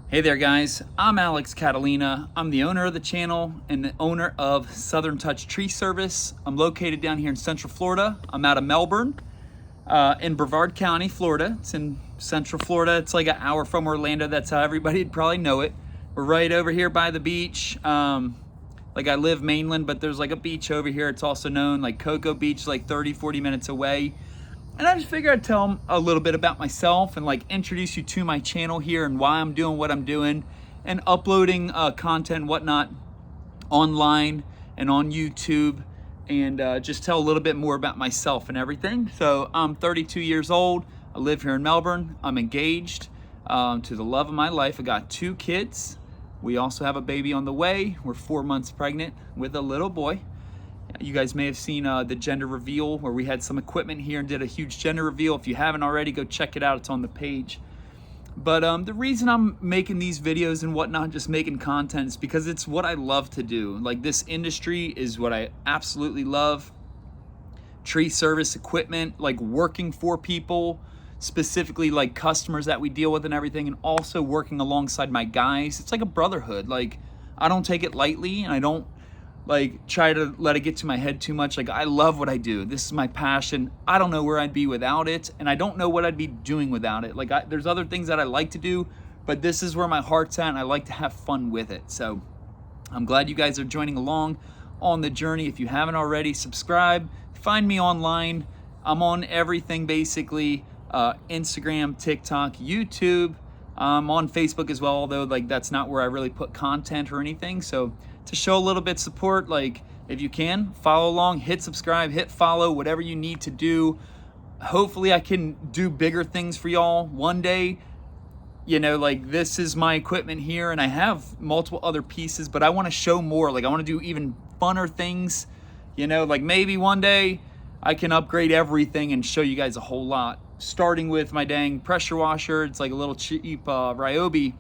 Hey there guys, I'm Alex Catalina. I'm the owner of the channel and the owner of Southern Touch Tree Service. I'm located down here in Central Florida. I'm out of Melbourne, in Brevard County, Florida. It's in Central Florida. It's like an hour from Orlando. That's how everybody'd probably know it. We're right over here by the beach. Like I live mainland, but there's like a beach over here. It's also known like Cocoa Beach, like 30-40 minutes away. And I just figured I'd tell them a little bit about myself and like introduce you to my channel here and why I'm doing what I'm doing and uploading content and whatnot online and on YouTube, and just tell a little bit more about myself and everything. So I'm 32 years old. I live here in Melbourne. I'm engaged to the love of my life. I got 2 kids. We also have a baby on the way. We're 4 months pregnant with a little boy. You guys may have seen the gender reveal where we had some equipment here and did a huge gender reveal. If you haven't already, go check it out. It's on the page. But the reason I'm making these videos and whatnot, just making content, is because it's what I love to do. Like, this industry is what I absolutely love. Tree service equipment, like working for people, specifically like customers that we deal with and everything, and also working alongside my guys. It's like a brotherhood. Like, I don't take it lightly, and I don't like try to let it get to my head too much. Like, I love what I do. This is my passion. I don't know where I'd be without it, and I don't know what I'd be doing without it. Like, there's other things that I like to do, but this is where my heart's at, and I like to have fun with it. So I'm glad you guys are joining along on the journey. If you haven't already, subscribe. Find me online. I'm on everything basically. Instagram, TikTok, YouTube. I'm on Facebook as well, although like that's not where I really put content or anything. So to show a little bit of support, like if you can, follow along, hit subscribe, hit follow, whatever you need to do. Hopefully I can do bigger things for y'all one day. You know, like this is my equipment here and I have multiple other pieces, but I want to show more. Like I want to do even funner things, you know, like maybe one day I can upgrade everything and show you guys a whole lot. Starting with my dang pressure washer. It's like a little cheap Ryobi.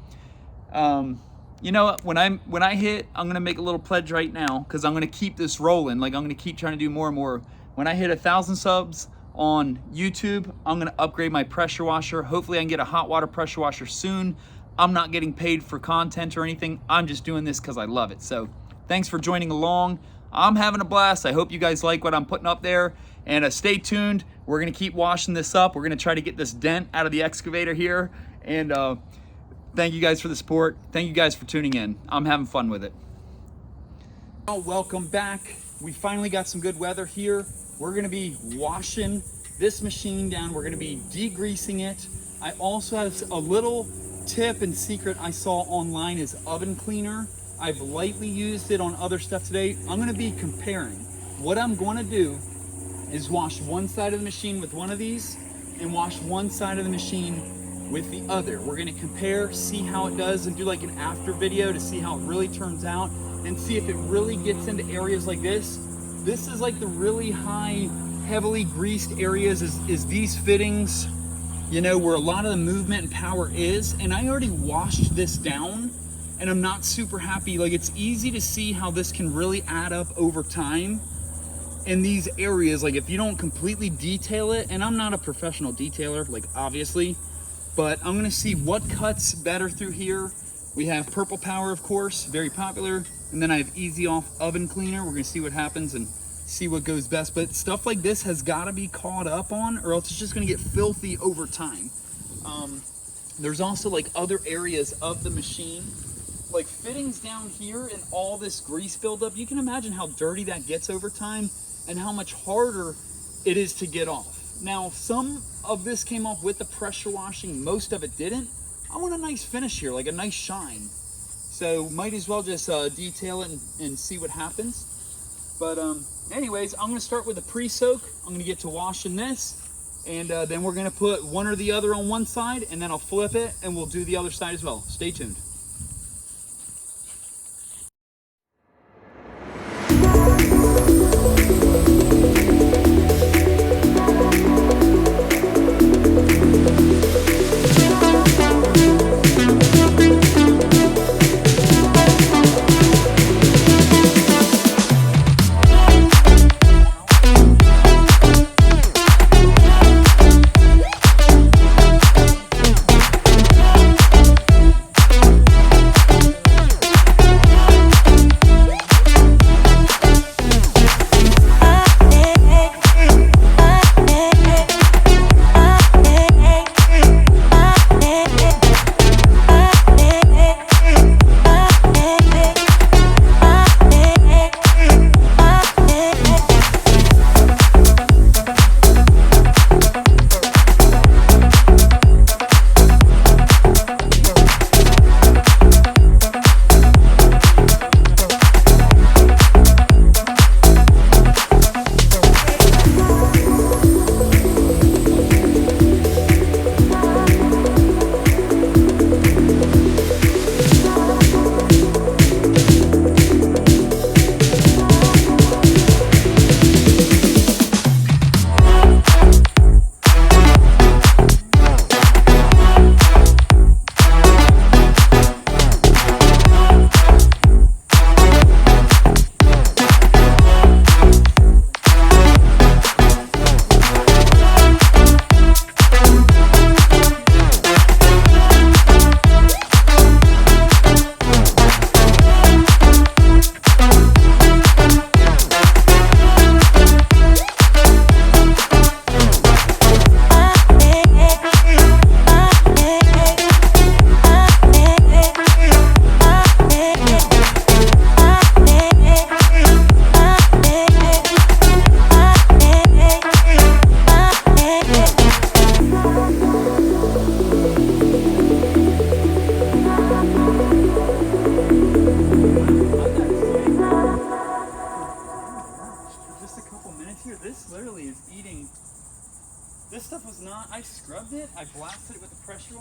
You know, when I hit, I'm gonna make a little pledge right now because I'm gonna keep this rolling. Like I'm gonna keep trying to do more and more. When I hit 1,000 subs on YouTube, I'm gonna upgrade my pressure washer. Hopefully I can get a hot water pressure washer soon. I'm not getting paid for content or anything. I'm just doing this because I love it. So thanks for joining along. I'm having a blast. I hope you guys like what I'm putting up there. And stay tuned. We're gonna keep washing this up. We're gonna try to get this dent out of the excavator here. And thank you guys for the support. Thank you guys for tuning in. I'm having fun with it. Welcome back. We finally got some good weather here. We're gonna be washing this machine down. We're gonna be degreasing it. I also have a little tip and secret I saw online is oven cleaner. I've lightly used it on other stuff today. I'm gonna be comparing. What I'm gonna do is wash one side of the machine with one of these and wash one side of the machine with the other. We're gonna compare, see how it does, and do like an after video to see how it really turns out and see if it really gets into areas like this. This is like the really high, heavily greased areas is these fittings, you know, where a lot of the movement and power is. And I already washed this down and I'm not super happy. Like, it's easy to see how this can really add up over time in these areas. Like if you don't completely detail it, and I'm not a professional detailer, like obviously, but I'm gonna see what cuts better through here. We have Purple Power, of course, very popular. And then I have Easy Off Oven Cleaner. We're gonna see what happens and see what goes best. But stuff like this has gotta be caught up on or else it's just gonna get filthy over time. There's also like other areas of the machine, like fittings down here and all this grease buildup. You can imagine how dirty that gets over time and how much harder it is to get off. Now, some of this came off with the pressure washing, most of it didn't. I want a nice finish here, like a nice shine. So might as well just detail it and see what happens. But anyways, I'm gonna start with a pre-soak. I'm gonna get to washing this, and then we're gonna put one or the other on one side, and then I'll flip it and we'll do the other side as well. Stay tuned.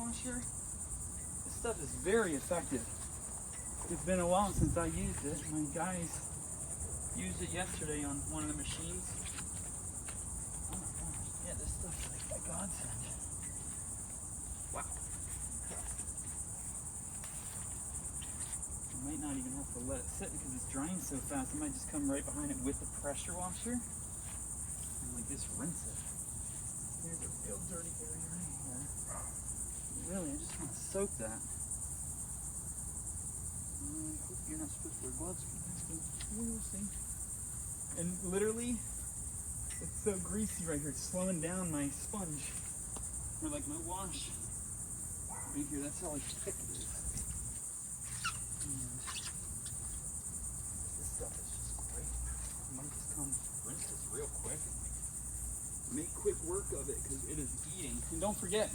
washer. This stuff is very effective. It's been a while since I used it. My guys used it yesterday on one of the machines. Oh my gosh, yeah, this stuff's like a godsend. Wow. I might not even have to let it sit because it's drying so fast. I might just come right behind it with the pressure washer and like just rinse it. Here's a real dirty area right here. Really, I just want to soak that. I hope you're not supposed to wear gloves for this, but we'll see. And literally, it's so greasy right here. It's slowing down my sponge, or like my wash. Right here, that's how like thick it is. And this stuff is just great. I might just come rinse this real quick and like make quick work of it because it is eating. And don't forget,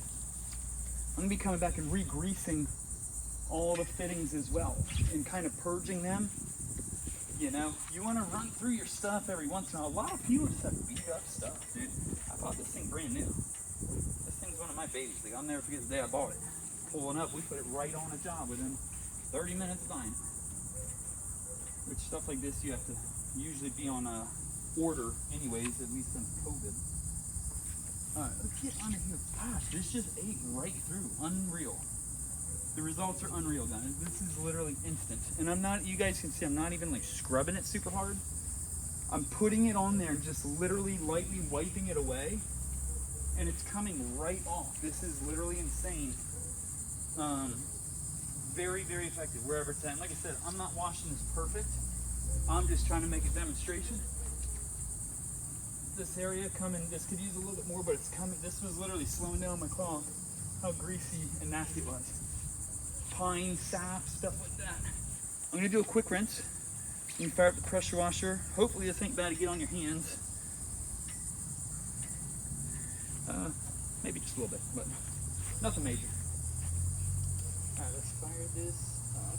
I'm gonna be coming back and re-greasing all the fittings as well and kind of purging them. You know, you want to run through your stuff every once in a while. A lot of people just have beat up stuff, dude. I bought this thing brand new. This thing's one of my babies. Like, I'll never forget the day I bought it. Pulling up, we put it right on a job within 30 minutes buying it. Which stuff like this you have to usually be on order anyways, at least since COVID. Alright, let's get under here. Gosh, this just ate right through. Unreal. The results are unreal, guys. This is literally instant. And I'm not, you guys can see, I'm not even like scrubbing it super hard. I'm putting it on there and just literally lightly wiping it away. And it's coming right off. This is literally insane. Very, very effective wherever it's at. And like I said, I'm not washing this perfect. I'm just trying to make a demonstration. This area coming, this could use a little bit more, but it's coming. This was literally slowing down my cloth. How greasy and nasty it was. Pine, sap, stuff like that. I'm gonna do a quick rinse. You can fire up the pressure washer. Hopefully this ain't bad to get on your hands. Maybe just a little bit, but nothing major. All right, let's fire this up.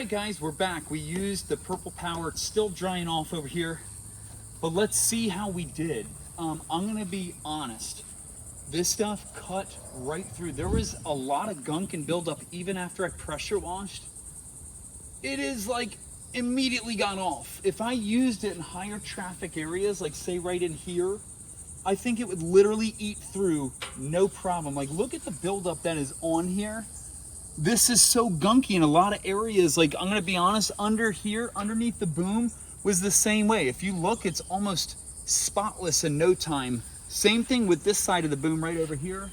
Guys, we're back. We used the purple power. It's still drying off over here, but let's see how we did. I'm gonna be honest, this stuff cut right through. There was a lot of gunk and buildup even after I pressure washed. It is like immediately got off. If I used it in higher traffic areas, like say right in here, I think it would literally eat through no problem. Like, look at the buildup that is on here. This is so gunky in a lot of areas. Like, I'm gonna be honest, under here, underneath the boom, was the same way. If you look, it's almost spotless in no time. Same thing with this side of the boom right over here.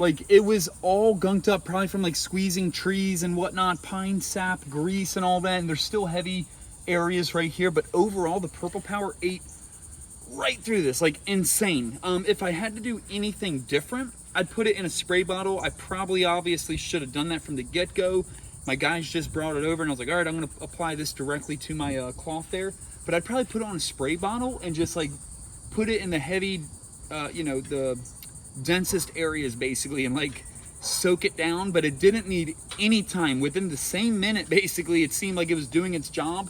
Like, it was all gunked up, probably from like squeezing trees and whatnot, pine sap, grease and all that. And there's still heavy areas right here, but overall the Purple Power ate right through this, like insane. If I had to do anything different, I'd put it in a spray bottle. I probably obviously should have done that from the get-go. My guys just brought it over and I was like, all right, I'm gonna apply this directly to my cloth there. But I'd probably put it on a spray bottle and just like put it in the heavy, you know, the densest areas basically, and like soak it down. But it didn't need any time. Within the same minute, basically, it seemed like it was doing its job.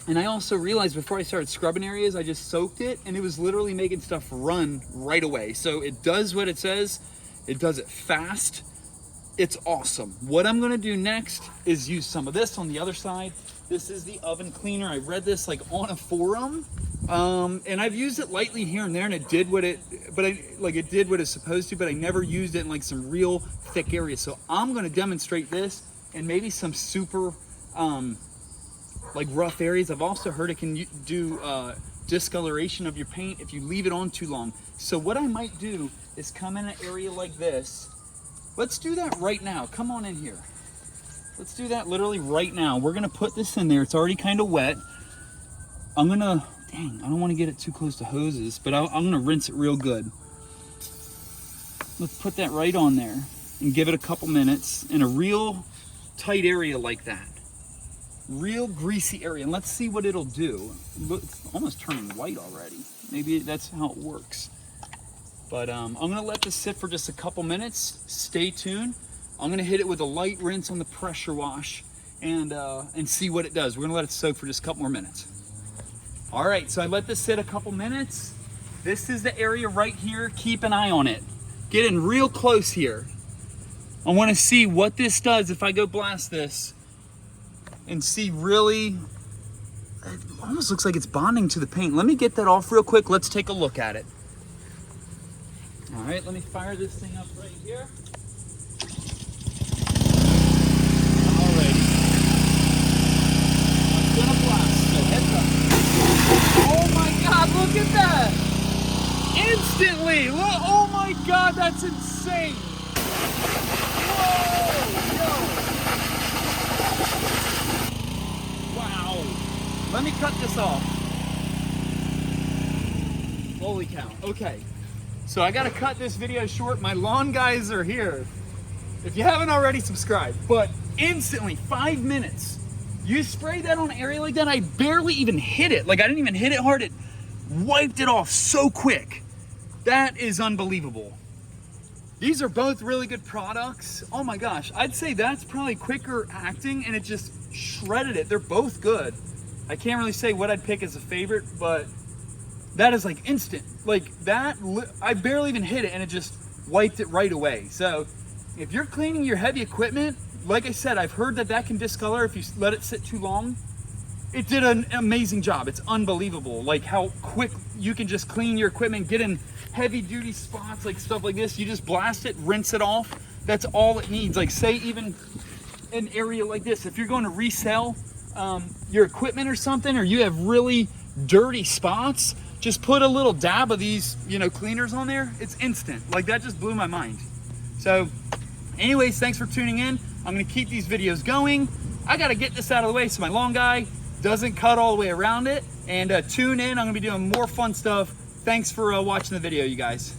And I also realized before I started scrubbing areas, I just soaked it and it was literally making stuff run right away. So it does what it says. It does it fast. It's awesome. What I'm gonna do next is use some of this on the other side. This is the oven cleaner. I read this like on a forum, and I've used it lightly here and there, and it did what it, it did what it's supposed to, but I never used it in like some real thick areas. So I'm gonna demonstrate this and maybe some super, like rough areas. I've also heard it can do discoloration of your paint if you leave it on too long. So what I might do is come in an area like this. Let's do that right now. Come on in here. Let's do that literally right now. We're gonna put this in there. It's already kind of wet. I'm gonna, dang, I don't wanna get it too close to hoses, but I'm gonna rinse it real good. Let's put that right on there and give it a couple minutes in a real tight area like that. Real greasy area, and let's see what it'll do. Look, it's almost turning white already. Maybe that's how it works. But I'm gonna let this sit for just a couple minutes. Stay tuned. I'm gonna hit it with a light rinse on the pressure wash and see what it does. We're gonna let it soak for just a couple more minutes. All right, so I let this sit a couple minutes. This is the area right here. Keep an eye on it. Get in real close here. I wanna see what this does if I go blast this and see really, it almost looks like it's bonding to the paint. Let me get that off real quick. Let's take a look at it. All right, let me fire this thing up right here. All right. I'm gonna blast, so heads up. Oh my God, look at that. Instantly, look, oh my God, that's insane. Whoa, yo. Wow. Let me cut this off. Holy cow, okay. So I gotta cut this video short. My lawn guys are here. If you haven't already, subscribe. But instantly, 5 minutes. You spray that on an area like that, I barely even hit it. Like I didn't even hit it hard. It wiped it off so quick. That is unbelievable. These are both really good products. Oh my gosh, I'd say that's probably quicker acting and it just shredded it. They're both good. I can't really say what I'd pick as a favorite, but that is like instant. Like that, I barely even hit it and it just wiped it right away. So if you're cleaning your heavy equipment, like I said, I've heard that that can discolor if you let it sit too long. It did an amazing job. It's unbelievable. Like how quick you can just clean your equipment, get in heavy duty spots, like stuff like this. You just blast it, rinse it off. That's all it needs. Like say even an area like this, if you're going to resell your equipment or something, or you have really dirty spots, just put a little dab of these, you know, cleaners on there. It's instant. Like that just blew my mind. So anyways, thanks for tuning in. I'm gonna keep these videos going. I gotta get this out of the way so my lawn guy doesn't cut all the way around it. And tune in, I'm gonna be doing more fun stuff. Thanks for watching the video, you guys.